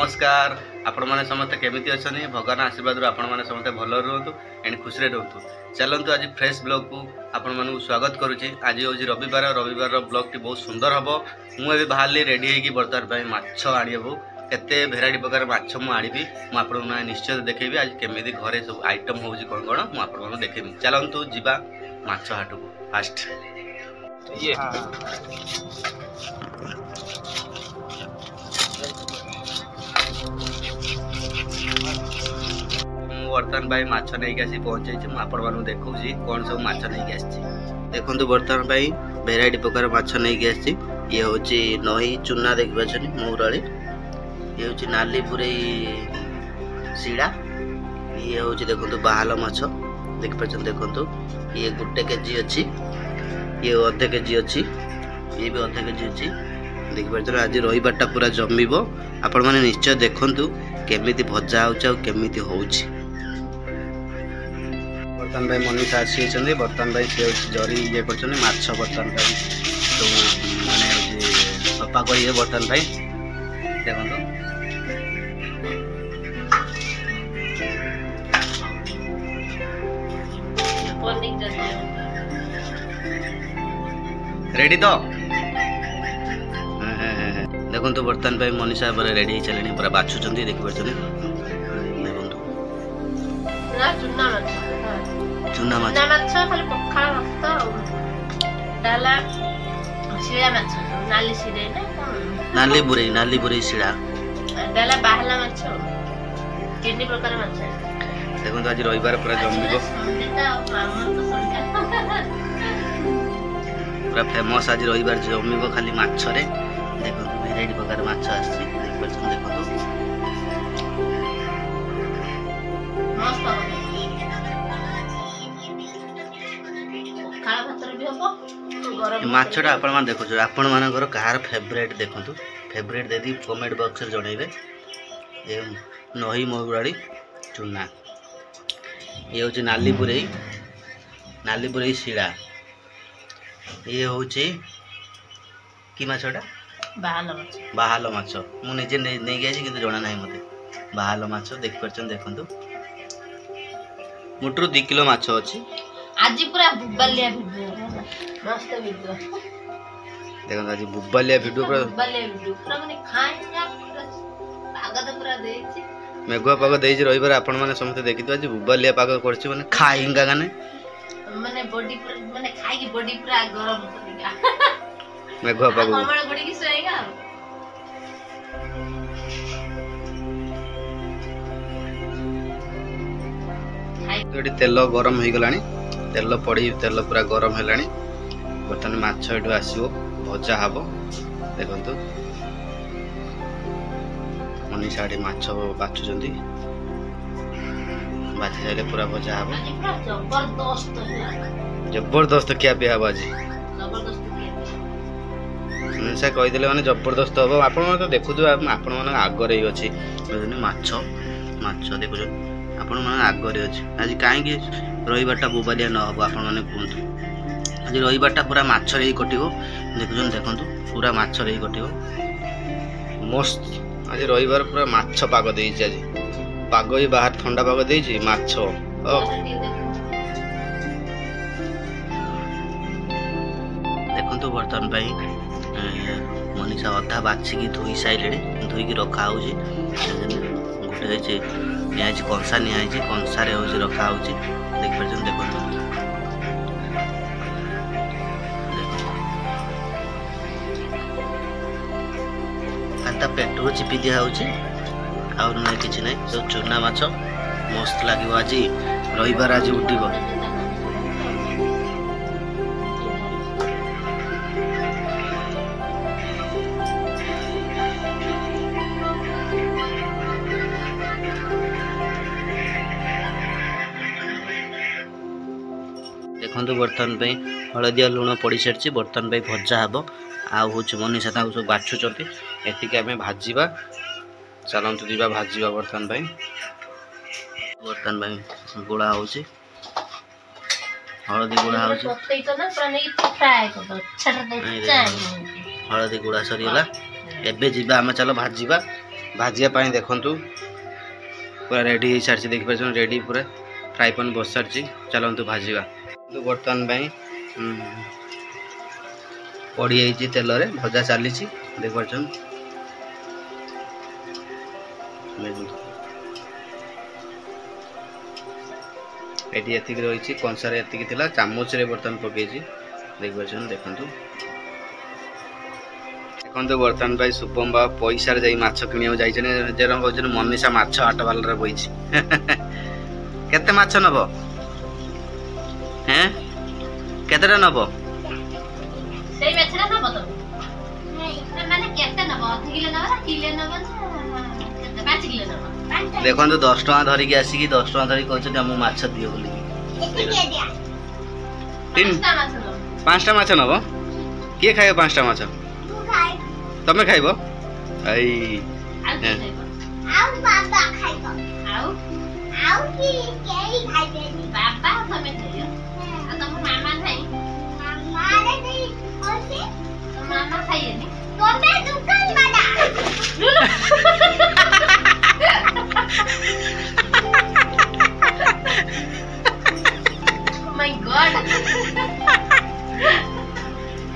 नमस्कार आपण मैंने समस्ते केमिति अच्छा भगवान आशीर्वाद आपण मैंने समस्ते भल रुहतु एंड खुशी रुहतु। चलतु आज फ्रेश ब्लॉग को आपण मानू स्वागत करुच्ची। आज हूँ रविवार ब्लॉग टी बहुत सुंदर हम। मुझे बाहर रेडी होगी बर्तमान माछ आनिबू केते भेराइटी प्रकार माछ मु आनिबी मुझे निश्चय देखेबी आज केमिति घरे सब आइटम होउची कोन कोन मु आपण देखेबी। चलतु जीवा माछ हाट को फास्ट ये बर्तमान भाई माछ नहीं आसी पहुंचे मुझे देखा कौन सब माछ नहीं आसी देखो। बर्तमान भाई भेराइटी प्रकार माछ नहीं आसी ये हूँ नही चूना देखिए मौराली ये हूँ नाली पुरे सीड़ा ये हूँ देखो बाहाल माछ देखिए देखो ये गोटे केजी अच्छी ये अधे केजी अच्छी ये भी अधे केजी अच्छी देखिए। आज रविवार पूरा जमीब आपण मैंने निश्चय देखु केमिति भजा होमिति होउछि। बर्तमान भाई मनीषा आसी बर्तमान भाई से जरी ये कर माछ बर्तमान भाई तो माने सफा करिए बर्तमान भाई देखो रेडी तो देखो तो बर्तमान भाई मनीषा रेडी चले पूरा बाछुं देखिए चूना माछ खाली पखाळ भात डाला शिळा माछ नाली बुरे शिड़ा डाला बाहला माछ तीन प्रकार माछ देखो तो आज रविवार पूरा जमीब पूरा फेमस आज रविवार जमीब खाली माछ रे देखो भेराइटी प्रकार माछ आसी देखो माछटा आपण मान देखो आपण मानकर कहार फेवरेट देखो फेवरेट दे दी कमेंट बॉक्स रे जणैबे। ये नही मौराली चूना ये हूँ नाली बुरई शिड़ा ये हूँ कि माछटा बाहाल माछ मुझे नहीं गई कि जना ना मत बाहाल माछ देख देखु मुट्रु 2 किलो माछ अच्छी आज पूरा बुबालिया वीडियो मस्त वीडियो देखो आज बुबालिया वीडियो पूरा माने खाइया पाग तो पूरा देछि मेघुआ पाग देछि रविवार आपण माने समस्त देखितो आज बुबालिया पाग करछि माने खाइंगा गाने माने बॉडी पूरा माने खाइ की बॉडी पूरा गरम करेगा मेघुआ पाग हमारा बॉडी की सोएगा तो ये तेल गरम हो गलानी तेल पड़ी तेल पूरा गरम है बर्तमान माछ ये आसो भजा हम देखु मनीषा माछ बाछुं बाछी सारे पूरा भजा हम जबरदस्त क्या पे हम आज मनीषा कहीदे मैंने जबरदस्त हम आप देखु आपण मन आगे अच्छी माछ माछ देखु आपण मन आगे अच्छे आज कहीं रविवार बुबालिया न हम आपण मैंने कहतु आज रविवार पूरा माछ रे कटिबो देखुन देखु पूरा माछ रे कटिबो मस्त आज रविवार पूरा माछ पाग देइछि आज पाग ही बाहर ठंडा पाग देइछि माछ देखु बर्तमान भाई मनीषा अधा बाछिकी धोई सारे धोईकी रखा गोटे निहाई कंसा निहाई कंसारे हूँ रखा हो देखिए देखो पेट्रोल चिपी दिया ना कि ना सब चूना माछ मस्त लगे आज रविवार आज उठब देखो बर्तमान हलदिया लुण पड़ सारी बर्तमान भजा हम आहूँ मनीषा सब बाछुंट एतिक आम भाजवा चलतु जा भाजवा बर्तमान गुड़ा हो हलदी गुड़ा हो हलदी गुड़ा सरीगला एबे जीवा आम चलो भाजवा भाजिया पाई देखंतु पूरा रेडी हो सारी देखि पाछन रेडी पूरा फ्राई पैन बस सारी चलतु भाजवा तो बर्तमान पड़ी जाइए तेल रे भजा चली देख पार्छन एटी एतिक रही कंसार एतिक थिला चामच रे बर्तमान पकई देख पार्छन देखंतु देखंतु बर्तमान भाई शुभम बाबा पैसा रे जाई माछ किनिया जाइछन जेरम कहछन मनीषा माछ हाट वाला रे बइछि केते माछ नबो हैं केतेटा नबो सेई माछरा नबो तो माने केते नबो 10 किलो नबो ना किलो नबो ना केते 5 किलो नबो देखंतु 10 टका धरि के आसी कि 10 टका धरि कहछन हम माछ दियो बोली एते दिया तीन 5टा माछ नबो के खाइबो 5टा माछ तमे खाइबो आई आउ बाबा खाइबो आउ की केई खाइबे बाबा तमे खाइयो आ तम मामा खाइ मामा रे नहीं ओसे मामा खाइएनी तमे दुकान बना माय गॉड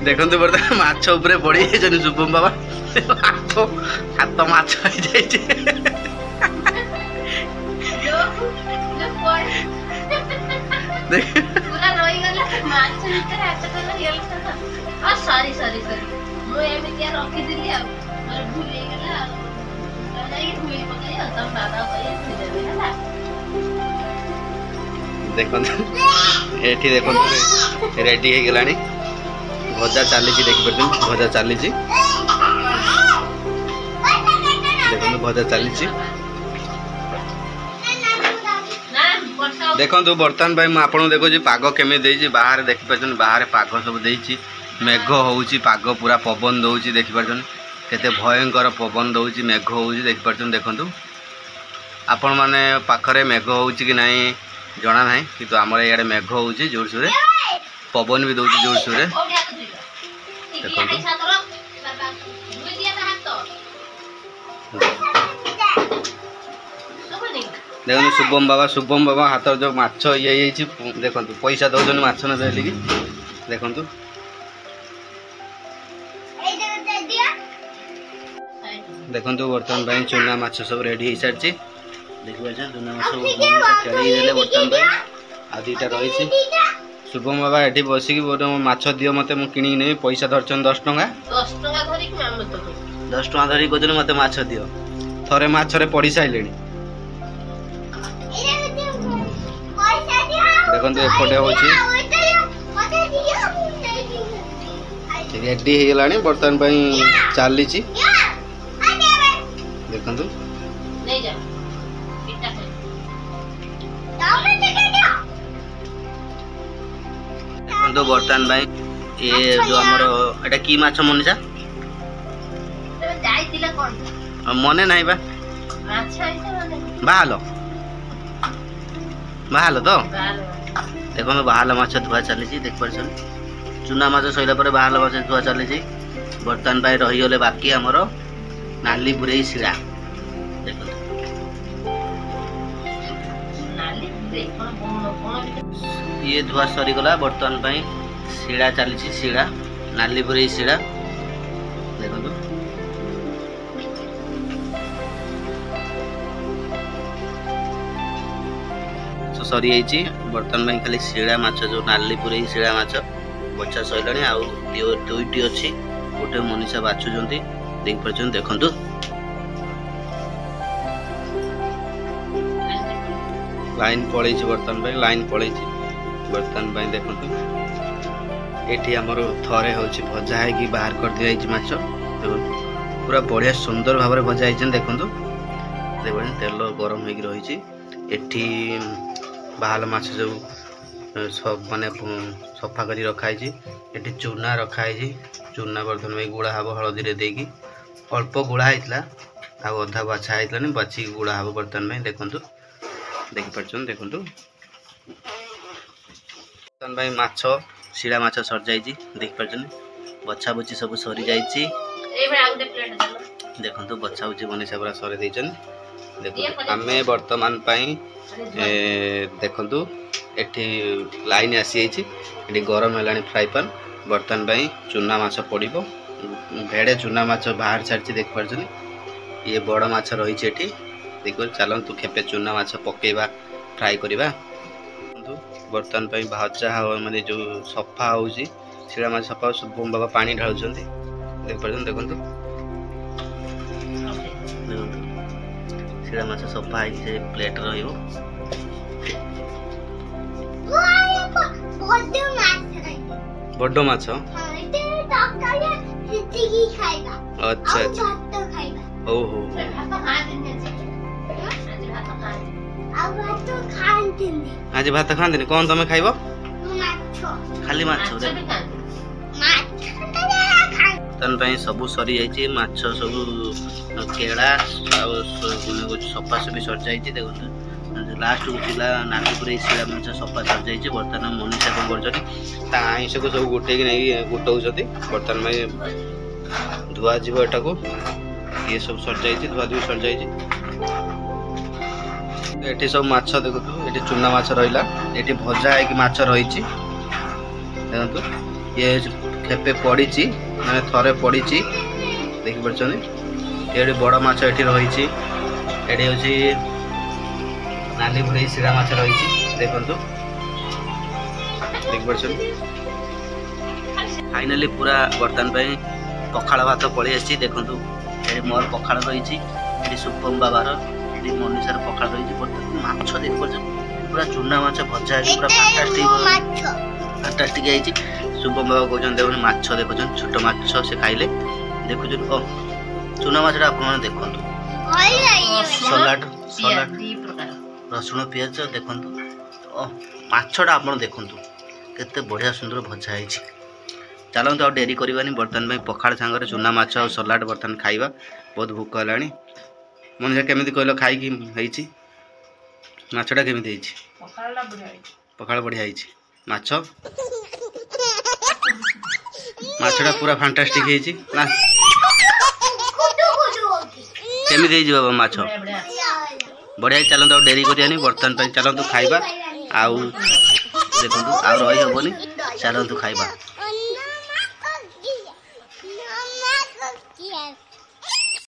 देखंतु बर्तमान माछ ऊपर पड़ी जन शुभम बाबा हाथ माछ हो जाय छे पूरा रोई गला माछ भीतर हाथ कला गेल आ सॉरी मो एमितिया रखि दिली आ मोर भूल गेला जाई भूल पकाई तम बाबा कहि देबे हला देखंतु एठी देखंतु रेडी हे गेलानी भजा चली देख पार्छ भजा चली देखो भजा चली देखो बर्तमान भाई मुझे आपको देखो पाग केमी देती बाहर देख पार्छ बाहर पाग सब देती मेघ होउची पाग पूरा पवन दौची देख पार्छ केते भयंकर पवन दौची मेघ होउची देख पार्छ देखो आपण माने पाखरे मेघ होउची कि नहीं जना ना कि आमर इे मेघ होउची जोर सोरे पवन भी दौची जोर सोरे देखो शुभम बाबा हाथ जो माछ ये देखो पैसा दौन माछ न देली कि देखो देखो बर्तमान भाई चूना माछ सब रेडी हो सारी देख चूना माछ खेल बर्तमान भाई आ 2टा रही शुभम बाबा ये बसिक माछ दियो मत मुझे नहीं पैसा धरछन 10 टका 10 टका धरिक कहते मत माछ दियो थरे माछरे पड़ी सारे देखो एपटे हूँ रेडी हो गला बर्तमान चली देखो देखो बर्तमान ये जो आमर एटा की माछ मनीषा मने नहीं बा बाहलो तो देखो बाहल माछ धुआ चली देख पार्छ चूना माछ सैला पर बाहल माछ धुआ चली बर्तमान भाई रहीगले बाकी आमर नाली बुरे शिड़ा देख ये धुआ सरीगला बर्तमान भाई शिड़ा चली शिड़ा नाली बुरे शिड़ा देखो सरी जाइए बर्तमान में खाली शिड़ा माछ जो नाली पुरे शिड़ा माछ बचा सैलानी आउ 2टी अच्छी गोटे मनीषा बाछुंट देख पार्छ देखु लाइन पड़े बर्तमान भाई लाइन पड़े बर्तमान भाई देखु ये आमर थरे हूँ भजा है बाहर कर दिया माछ पूरा बढ़िया सुंदर भाव में भजा है देखु देख तेल गरम हो रही एठी बाहल माछ जो सब माने सफा कर रखाई ये चूना रखाई चूना बर्तन में गुड़ा हम हलदी देकी अल्प गुड़ा होता अधा बाछा होता बाछी गुड़ा हम बर्तन में देखु देख पार्छ देखु बर्तन भाई माछ शिड़ा माछ सर जाइए देख पार्छ बछा बुची सब सरी जाइए देखो बचा बुची मनीषा पूरा सरे देछन। देखो आमे वर्तमान पई देखो एठी लाइन आसी एठी गरम हेलानी फ्राई पैन बर्तन पई चूना माछ पड़िबो। भेड़े चूना माछ बाहर छाड़ी देख पारछन। ये बड़ माछ रही एठी देखो चलतु खेपे चूना माछ पकेबा फ्राई करवा। बर्तन पई भाजा माने जो सफा होउची सिरा माछ सफा शुभम बाबा पानी ढालुछंती देख पारछन। देखंतु सिरा माछ सफा है से प्लेट रहियो। बड्डो माछ अच्छा अच्छा ओहो आज भात खाते कौन तुम खाइब खाली माछ सब सरी जाइए माछ सब केड़ा सफा सफी सर जाइए। देखो लास्ट को पिला नागपुर शिला माछ सफा सर जाइए। बर्तमान मनीषा कौन कर आईस को सब गोटे नहीं गोटाऊँ बर्तमान में धुआ जीव एटा को ये सब सर जाइए धुआ धुई सर जाइए। एठी सब माछ देखो एठी चूना माछ रहिला एठी भजा है कि माछ रही देखो ये खेपे पड़ी माने थरे पड़ी देखि परछनी। एठी बड़ माछ एठी रही एठी होची नाली बुढ़ी सिरा माछ रही देखंतु देख परछनी। फाइनली पूरा बर्तन पे पखाड़ भात पड़ी आसी देखंतु एठी मोर पखाड़ रही एठी सुपम बाबार मनीषार पखाड़ रही माछ देख पूरा चूना माछ भजा है पूरा फैंटास्टिक है। शुभम बाबा कहते देखो माछ देखो छोट माछ से खाइले देखो चूना माछ आप देखो सलाड सलाड रसुण पियाज देखो माछटा आप देखो केते बढ़िया सुंदर भजा है। चलते आ डेरी करवानी बर्तन में पखाड़ सांगे चूना माछ और सलाड बर्तन खाइबा बहुत भूख है। मनीषा केमिति कहलो खाई कि हेछि माछटा केमिति हेछि पखाड़ बढ़िया हेछि माछ माछटा पूरा फैंटास्टिक हेछि ना केमिति हेछि बाबा माछ बढ़िया। चलतो आ डेरी करियानी बर्तन पे चलतो खाइबा आउ देखंतु आ रही हेबनी चलतो खाइबा।